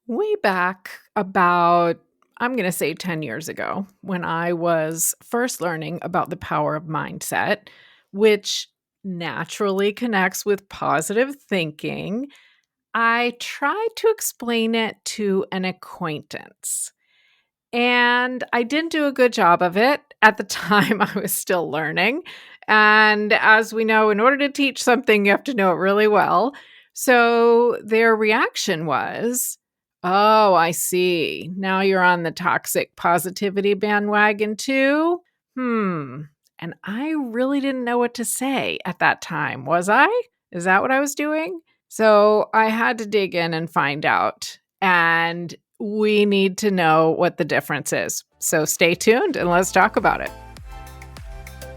Way back about, I'm going to say 10 years ago, when I was first learning about the power of mindset, which naturally connects with positive thinking, I tried to explain it to an acquaintance. And I didn't do a good job of it. At the time, I was still learning. And as we know, in order to teach something, you have to know it really well. So their reaction was, "Oh, I see. Now you're on the toxic positivity bandwagon too? Hmm." And I really didn't know what to say at that time. Was I? Is that what I was doing? So I had to dig in and find out. And we need to know what the difference is. So stay tuned and let's talk about it.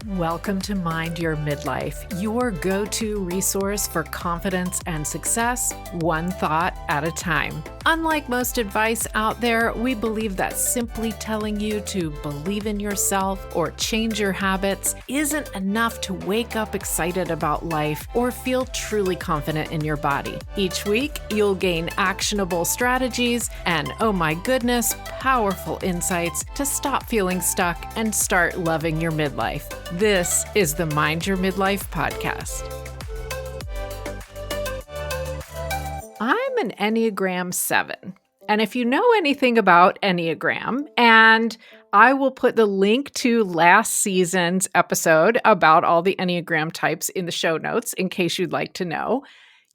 Welcome to Mind Your Midlife, your go-to resource for confidence and success, one thought at a time. Unlike most advice out there, we believe that simply telling you to believe in yourself or change your habits isn't enough to wake up excited about life or feel truly confident in your body. Each week, you'll gain actionable strategies and, oh my goodness, powerful insights to stop feeling stuck and start loving your midlife. This is the Mind Your Midlife podcast. I'm an Enneagram 7. And if you know anything about Enneagram, and I will put the link to last season's episode about all the Enneagram types in the show notes in case you'd like to know,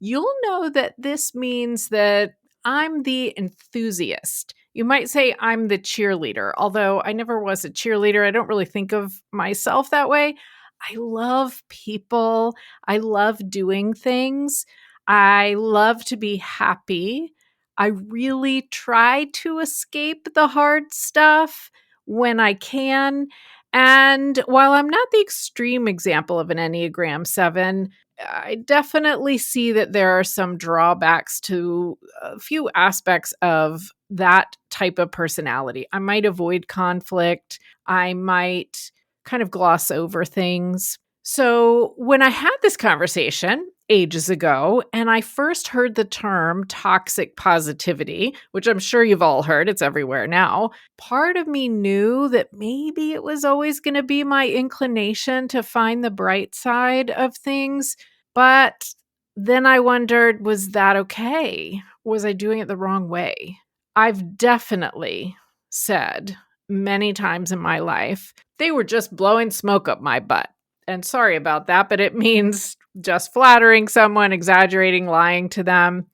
you'll know that this means that I'm the enthusiast. You might say I'm the cheerleader, although I never was a cheerleader. I don't really think of myself that way. I love people. I love doing things. I love to be happy. I really try to escape the hard stuff when I can. And while I'm not the extreme example of an Enneagram 7, I definitely see that there are some drawbacks to a few aspects of that type of personality. I might avoid conflict. I might kind of gloss over things. So when I had this conversation ages ago, and I first heard the term toxic positivity, which I'm sure you've all heard, it's everywhere now, part of me knew that maybe it was always going to be my inclination to find the bright side of things. But then I wondered, was that okay? Was I doing it the wrong way? I've definitely said many times in my life, they were just blowing smoke up my butt. And sorry about that, but it means just flattering someone, exaggerating, lying to them.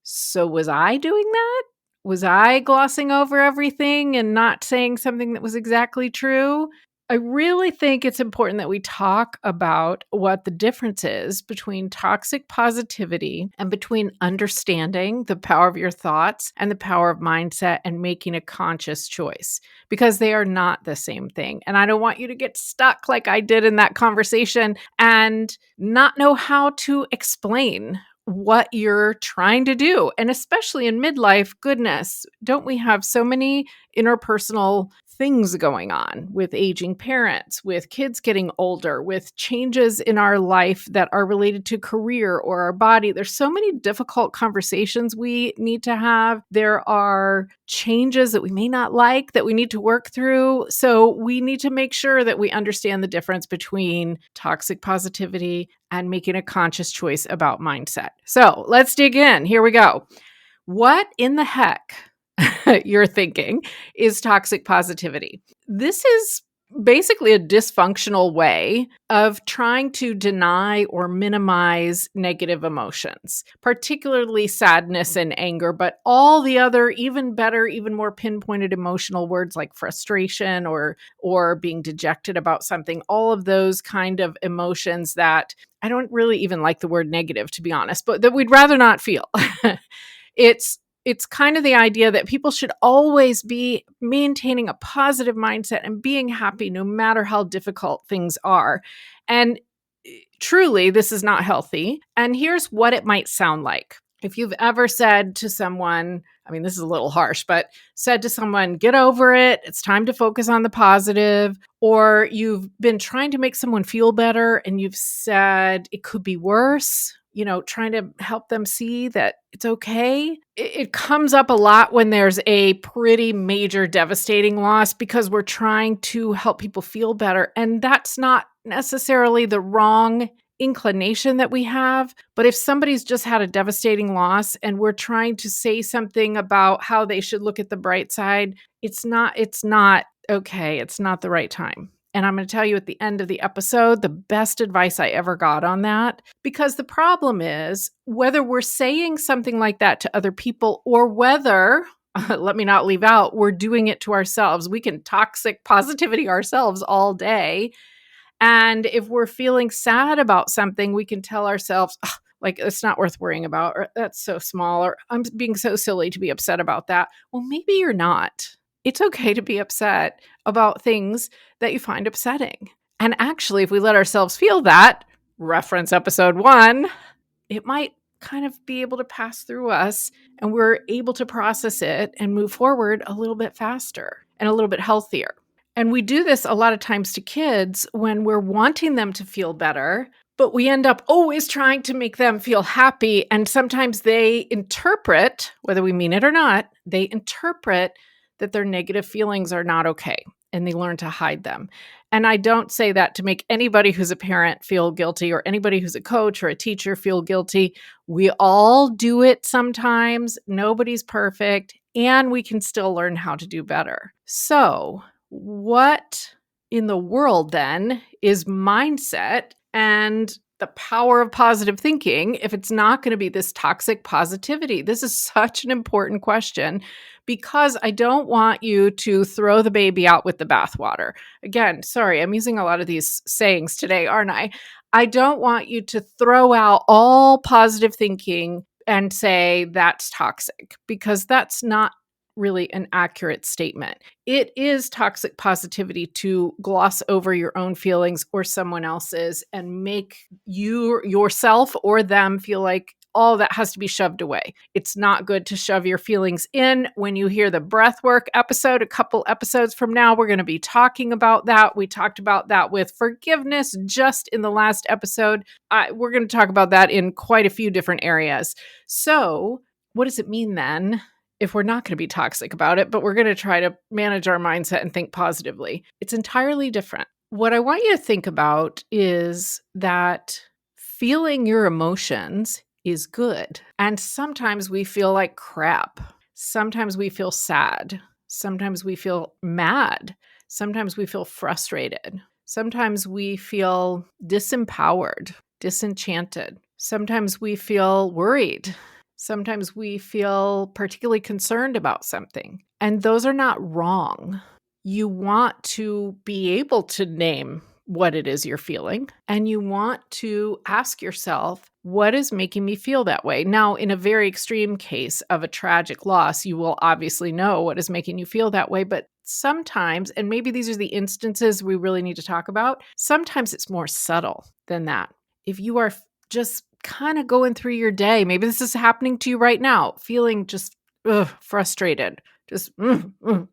So was I doing that? Was I glossing over everything and not saying something that was exactly true? I really think it's important that we talk about what the difference is between toxic positivity and between understanding the power of your thoughts and the power of mindset and making a conscious choice, because they are not the same thing. And I don't want you to get stuck like I did in that conversation and not know how to explain what you're trying to do. And especially in midlife, goodness, don't we have so many interpersonal things going on with aging parents, with kids getting older, with changes in our life that are related to career or our body. There's so many difficult conversations we need to have. There are changes that we may not like that we need to work through. So we need to make sure that we understand the difference between toxic positivity and making a conscious choice about mindset. So let's dig in. Here we go. What in the heck you're thinking is toxic positivity? This is basically a dysfunctional way of trying to deny or minimize negative emotions, particularly sadness and anger, but all the other even better, even more pinpointed emotional words like frustration or being dejected about something, all of those kind of emotions that I don't really even like the word negative, to be honest, but that we'd rather not feel. It's kind of the idea that people should always be maintaining a positive mindset and being happy no matter how difficult things are. And truly, this is not healthy. And here's what it might sound like. If you've ever said to someone, I mean, this is a little harsh, but said to someone, get over it, it's time to focus on the positive, or you've been trying to make someone feel better and you've said it could be worse. trying to help them see that it's okay. It comes up a lot when there's a pretty major devastating loss because we're trying to help people feel better. And that's not necessarily the wrong inclination that we have. But if somebody's just had a devastating loss and we're trying to say something about how they should look at the bright side, it's not okay. It's not the right time. And I'm going to tell you at the end of the episode, the best advice I ever got on that. Because the problem is whether we're saying something like that to other people or whether, let me not leave out, we're doing it to ourselves. We can toxic positivity ourselves all day. And if we're feeling sad about something, we can tell ourselves, like, it's not worth worrying about, or that's so small, or I'm being so silly to be upset about that. Well, maybe you're not. It's okay to be upset about things that you find upsetting. And actually, if we let ourselves feel that, reference episode 1, it might kind of be able to pass through us and we're able to process it and move forward a little bit faster and a little bit healthier. And we do this a lot of times to kids when we're wanting them to feel better, but we end up always trying to make them feel happy. And sometimes they interpret, whether we mean it or not, they interpret that their negative feelings are not okay, and they learn to hide them. And I don't say that to make anybody who's a parent feel guilty or anybody who's a coach or a teacher feel guilty. We all do it sometimes. Nobody's perfect, and we can still learn how to do better. So, what in the world then is mindset and the power of positive thinking if it's not going to be this toxic positivity? This is such an important question because I don't want you to throw the baby out with the bathwater. Again, sorry, I'm using a lot of these sayings today, aren't I? I don't want you to throw out all positive thinking and say that's toxic, because that's not really an accurate statement. It is toxic positivity to gloss over your own feelings or someone else's and make yourself or them feel like all that has to be shoved away. It's not good to shove your feelings in. When you hear the breathwork episode, a couple episodes from now, we're going to be talking about that. We talked about that with forgiveness just in the last episode. We're going to talk about that in quite a few different areas. So, what does it mean then if we're not going to be toxic about it, but we're going to try to manage our mindset and think positively? It's entirely different. What I want you to think about is that feeling your emotions is good. And sometimes we feel like crap. Sometimes we feel sad. Sometimes we feel mad. Sometimes we feel frustrated. Sometimes we feel disempowered, disenchanted. Sometimes we feel worried. Sometimes we feel particularly concerned about something. And those are not wrong. You want to be able to name what it is you're feeling, and you want to ask yourself, what is making me feel that way? Now, in a very extreme case of a tragic loss, you will obviously know what is making you feel that way, but sometimes, and maybe these are the instances we really need to talk about, sometimes it's more subtle than that. If you are just kind of going through your day, maybe this is happening to you right now, feeling just frustrated, just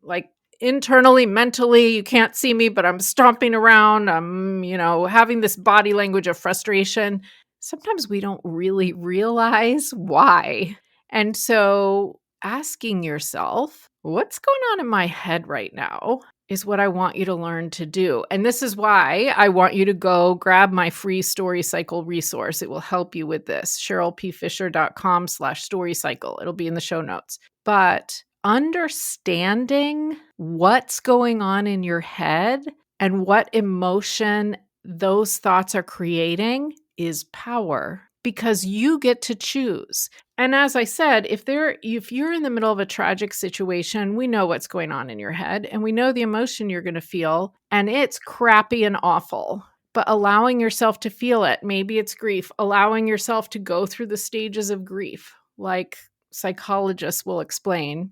like internally, mentally, you can't see me, but I'm stomping around. I'm, having this body language of frustration. Sometimes we don't really realize why. And so asking yourself, what's going on in my head right now, is what I want you to learn to do. And this is why I want you to go grab my free story cycle resource. It will help you with this. CherylPFisher.com/storycycle. It'll be in the show notes. But understanding what's going on in your head and what emotion those thoughts are creating is power, because you get to choose. And as I said, if you're in the middle of a tragic situation, we know what's going on in your head and we know the emotion you're going to feel, and it's crappy and awful. But allowing yourself to feel it, maybe it's grief, allowing yourself to go through the stages of grief, like psychologists will explain,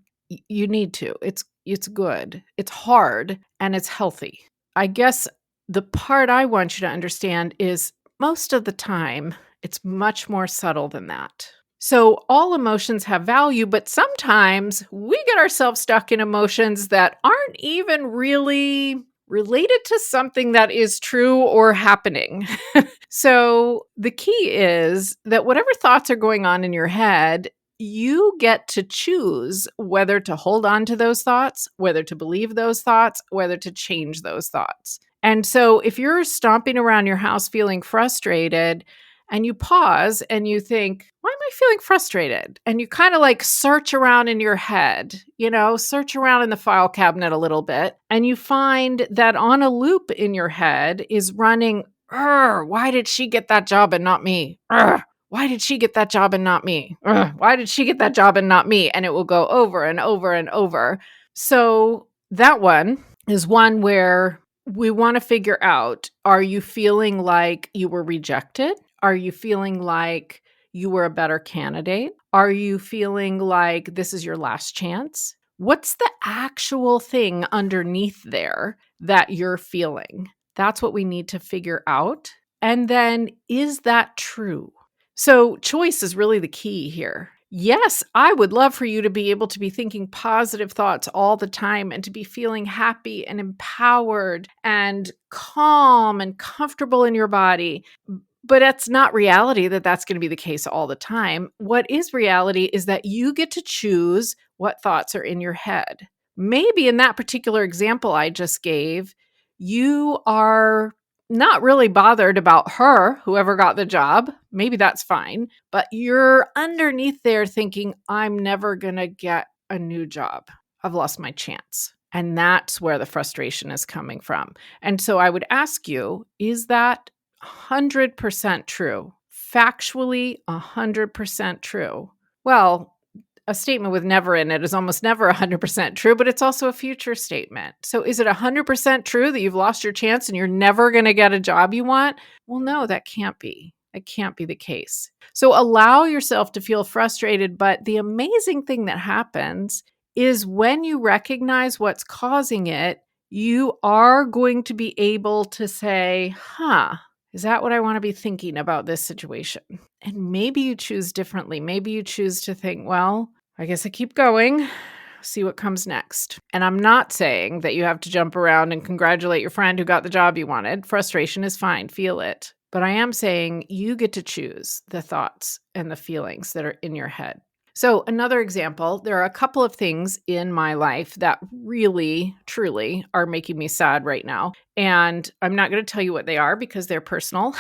you need to. It's good. It's hard and it's healthy. I guess the part I want you to understand is most of the time, it's much more subtle than that. So all emotions have value, but sometimes we get ourselves stuck in emotions that aren't even really related to something that is true or happening. So the key is that whatever thoughts are going on in your head, you get to choose whether to hold on to those thoughts, whether to believe those thoughts, whether to change those thoughts. And so if you're stomping around your house feeling frustrated and you pause and you think, why am I feeling frustrated? And you kind of like search around in your head, search around in the file cabinet a little bit, and you find that on a loop in your head is running, why did she get that job and not me? Why did she get that job and not me? Why did she get that job and not me? And it will go over and over and over. So that one is one where we want to figure out, are you feeling like you were rejected? Are you feeling like you were a better candidate? Are you feeling like this is your last chance? What's the actual thing underneath there that you're feeling? That's what we need to figure out. And then, is that true? So choice is really the key here. Yes, I would love for you to be able to be thinking positive thoughts all the time and to be feeling happy and empowered and calm and comfortable in your body. But it's not reality that that's going to be the case all the time. What is reality is that you get to choose what thoughts are in your head. Maybe in that particular example I just gave, you are not really bothered about her, whoever got the job. Maybe that's fine. But you're underneath there thinking, I'm never going to get a new job. I've lost my chance. And that's where the frustration is coming from. And so I would ask you, is that 100% true? Factually, 100% true? Well, a statement with never in it is almost never 100% true, but it's also a future statement. So is it 100% true that you've lost your chance and you're never going to get a job you want? Well, no, that can't be. It can't be the case. So allow yourself to feel frustrated. But the amazing thing that happens is when you recognize what's causing it, you are going to be able to say, is that what I want to be thinking about this situation? And maybe you choose differently. Maybe you choose to think, well, I guess I keep going, see what comes next. And I'm not saying that you have to jump around and congratulate your friend who got the job you wanted. Frustration is fine. Feel it. But I am saying you get to choose the thoughts and the feelings that are in your head. So another example, there are a couple of things in my life that really, truly are making me sad right now. And I'm not going to tell you what they are because they're personal,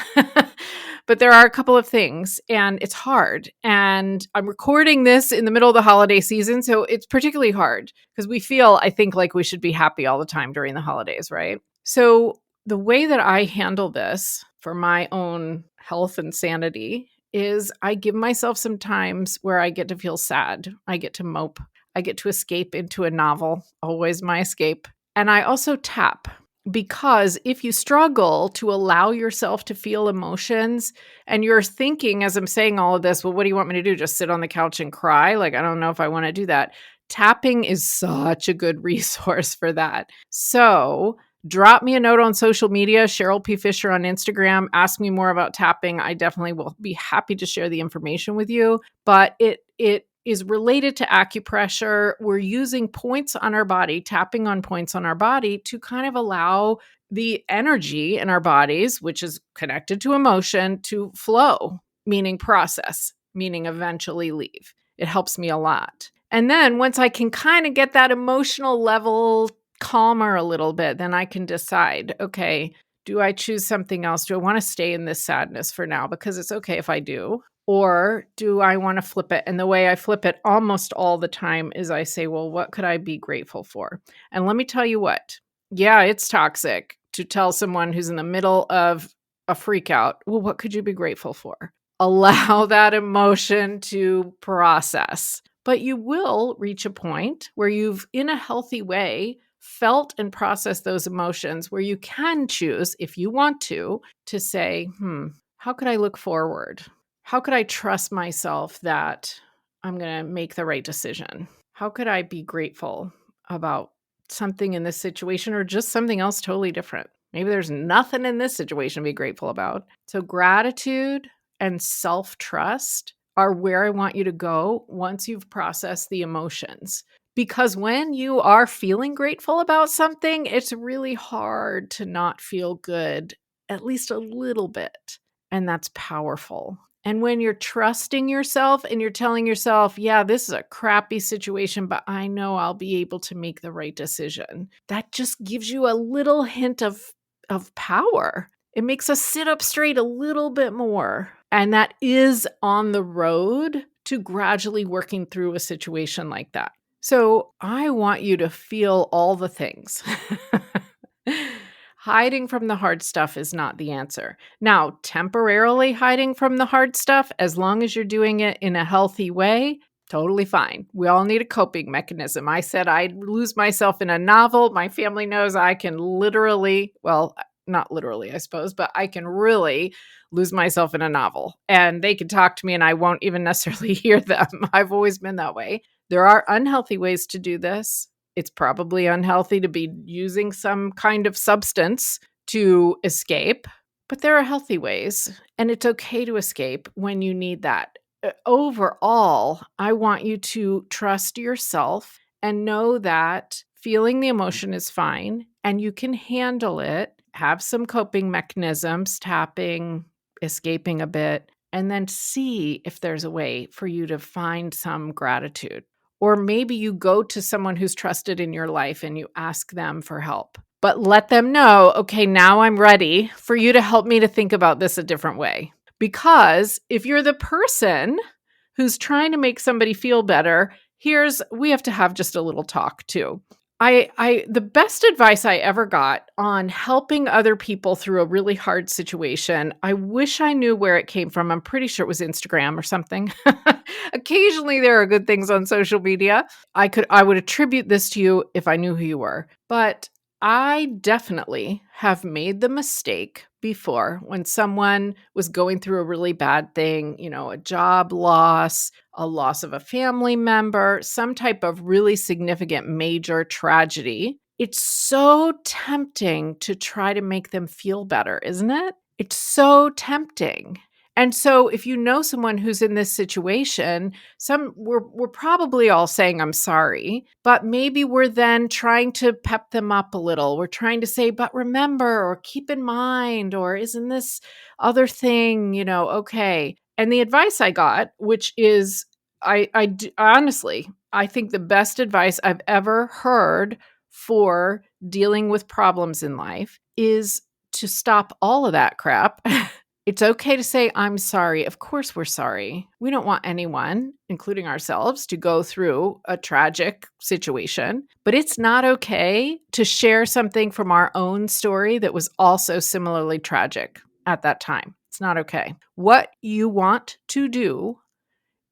but there are a couple of things and it's hard. And I'm recording this in the middle of the holiday season. So it's particularly hard because we feel, I think, like we should be happy all the time during the holidays, right? So the way that I handle this for my own health and sanity is I give myself some times where I get to feel sad. I get to mope. I get to escape into a novel, always my escape. And I also tap, because if you struggle to allow yourself to feel emotions and you're thinking, as I'm saying all of this, well, what do you want me to do? Just sit on the couch and cry? Like, I don't know if I want to do that. Tapping is such a good resource for that. So drop me a note on social media, Cheryl P. Fisher on Instagram. Ask me more about tapping. I definitely will be happy to share the information with you. But it is related to acupressure. We're using points on our body, tapping on points on our body to kind of allow the energy in our bodies, which is connected to emotion, to flow, meaning process, meaning eventually leave. It helps me a lot. And then once I can kind of get that emotional level calmer a little bit, then I can decide, okay, do I choose something else? Do I want to stay in this sadness for now? Because it's okay if I do. Or do I want to flip it? And the way I flip it almost all the time is I say, well, what could I be grateful for? And let me tell you what, yeah, it's toxic to tell someone who's in the middle of a freak out, well, what could you be grateful for? Allow that emotion to process. But you will reach a point where you've, in a healthy way, felt and processed those emotions where you can choose, if you want to say, how could I look forward? How could I trust myself that I'm going to make the right decision? How could I be grateful about something in this situation or just something else totally different? Maybe there's nothing in this situation to be grateful about. So gratitude and self-trust are where I want you to go once you've processed the emotions. Because when you are feeling grateful about something, it's really hard to not feel good, at least a little bit. And that's powerful. And when you're trusting yourself and you're telling yourself, yeah, this is a crappy situation, but I know I'll be able to make the right decision, that just gives you a little hint of power. It makes us sit up straight a little bit more. And that is on the road to gradually working through a situation like that. So I want you to feel all the things. Hiding from the hard stuff is not the answer. Now, temporarily hiding from the hard stuff, as long as you're doing it in a healthy way, totally fine. We all need a coping mechanism. I said I'd lose myself in a novel. My family knows I can literally, well, not literally, I suppose, but I can really lose myself in a novel. And they can talk to me and I won't even necessarily hear them. I've always been that way. There are unhealthy ways to do this. It's probably unhealthy to be using some kind of substance to escape, but there are healthy ways, and it's okay to escape when you need that. Overall, I want you to trust yourself and know that feeling the emotion is fine and you can handle it. Have some coping mechanisms, tapping, escaping a bit, and then see if there's a way for you to find some gratitude. Or maybe you go to someone who's trusted in your life and you ask them for help. But let them know, okay, now I'm ready for you to help me to think about this a different way. Because if you're the person who's trying to make somebody feel better, we have to have just a little talk too. The best advice I ever got on helping other people through a really hard situation, I wish I knew where it came from. I'm pretty sure it was Instagram or something. Occasionally there are good things on social media. I would attribute this to you if I knew who you were. But I definitely have made the mistake before when someone was going through a really bad thing, a job loss, a loss of a family member, some type of really significant major tragedy. It's so tempting to try to make them feel better, isn't it? It's so tempting. And so if you know someone who's in this situation, we're probably all saying, I'm sorry, but maybe we're then trying to pep them up a little. We're trying to say, but remember, or keep in mind, or isn't this other thing, okay. And the advice I got, which is, honestly, I think the best advice I've ever heard for dealing with problems in life is to stop all of that crap. It's okay to say, I'm sorry. Of course we're sorry. We don't want anyone, including ourselves, to go through a tragic situation. But it's not okay to share something from our own story that was also similarly tragic at that time. It's not okay. What you want to do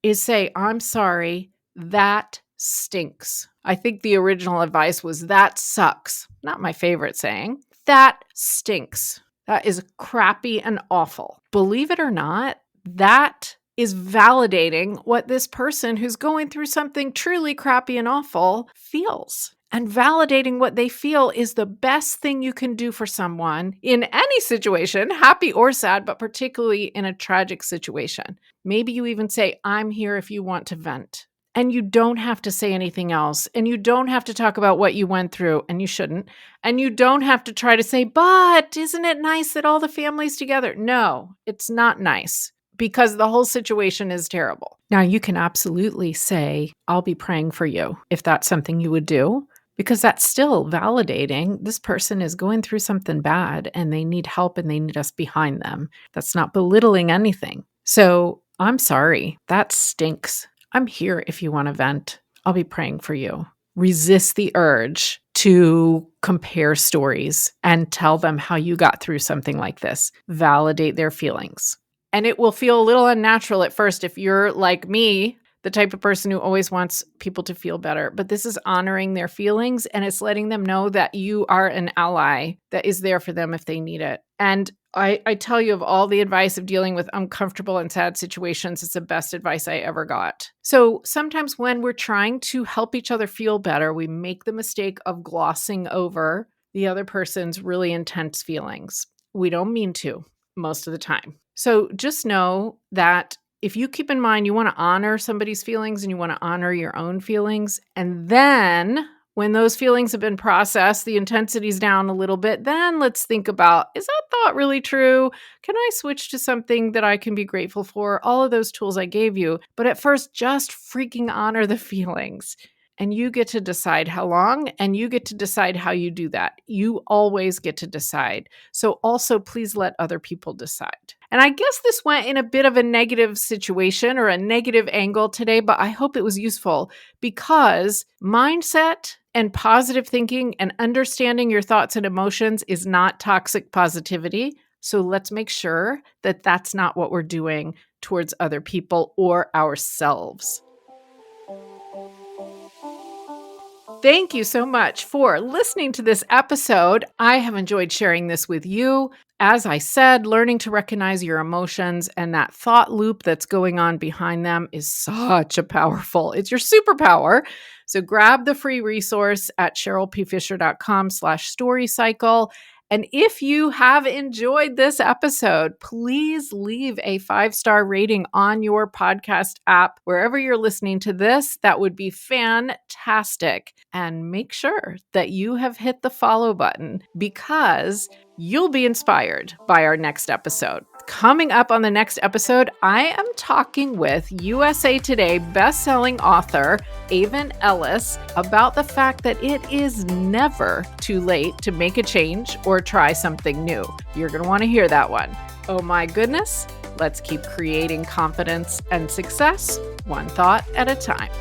is say, I'm sorry, that stinks. I think the original advice was, that sucks. Not my favorite saying. That stinks. That is crappy and awful. Believe it or not, that is validating what this person who's going through something truly crappy and awful feels. And validating what they feel is the best thing you can do for someone in any situation, happy or sad, but particularly in a tragic situation. Maybe you even say, I'm here if you want to vent. And you don't have to say anything else. And you don't have to talk about what you went through, and you shouldn't. And you don't have to try to say, but isn't it nice that all the family's together? No, it's not nice because the whole situation is terrible. Now, you can absolutely say, I'll be praying for you if that's something you would do, because that's still validating this person is going through something bad and they need help and they need us behind them. That's not belittling anything. So I'm sorry, that stinks. I'm here if you want to vent. I'll be praying for you. Resist the urge to compare stories and tell them how you got through something like this. Validate their feelings. And it will feel a little unnatural at first if you're like me, the type of person who always wants people to feel better. But this is honoring their feelings and it's letting them know that you are an ally that is there for them if they need it. And I tell you, of all the advice of dealing with uncomfortable and sad situations, it's the best advice I ever got. So sometimes when we're trying to help each other feel better, we make the mistake of glossing over the other person's really intense feelings. We don't mean to most of the time. So just know that if you keep in mind, you want to honor somebody's feelings and you want to honor your own feelings. And then when those feelings have been processed, the intensity's down a little bit, then let's think about, is that thought really true? Can I switch to something that I can be grateful for? All of those tools I gave you. But at first, just freaking honor the feelings. And you get to decide how long, and you get to decide how you do that. You always get to decide. So also, please let other people decide. And I guess this went in a bit of a negative situation or a negative angle today, but I hope it was useful because mindset and positive thinking and understanding your thoughts and emotions is not toxic positivity. So let's make sure that that's not what we're doing towards other people or ourselves. Thank you so much for listening to this episode. I have enjoyed sharing this with you. As I said, learning to recognize your emotions and that thought loop that's going on behind them is such a powerful, it's your superpower. So grab the free resource at cherylpfisher.com/storycycle. And if you have enjoyed this episode, please leave a 5-star rating on your podcast app, wherever you're listening to this. That would be fantastic. And make sure that you have hit the follow button because you'll be inspired by our next episode. Coming up on the next episode, I am talking with USA Today bestselling author Avon Ellis about the fact that it is never too late to make a change or try something new. You're going to want to hear that one. Oh my goodness, let's keep creating confidence and success one thought at a time.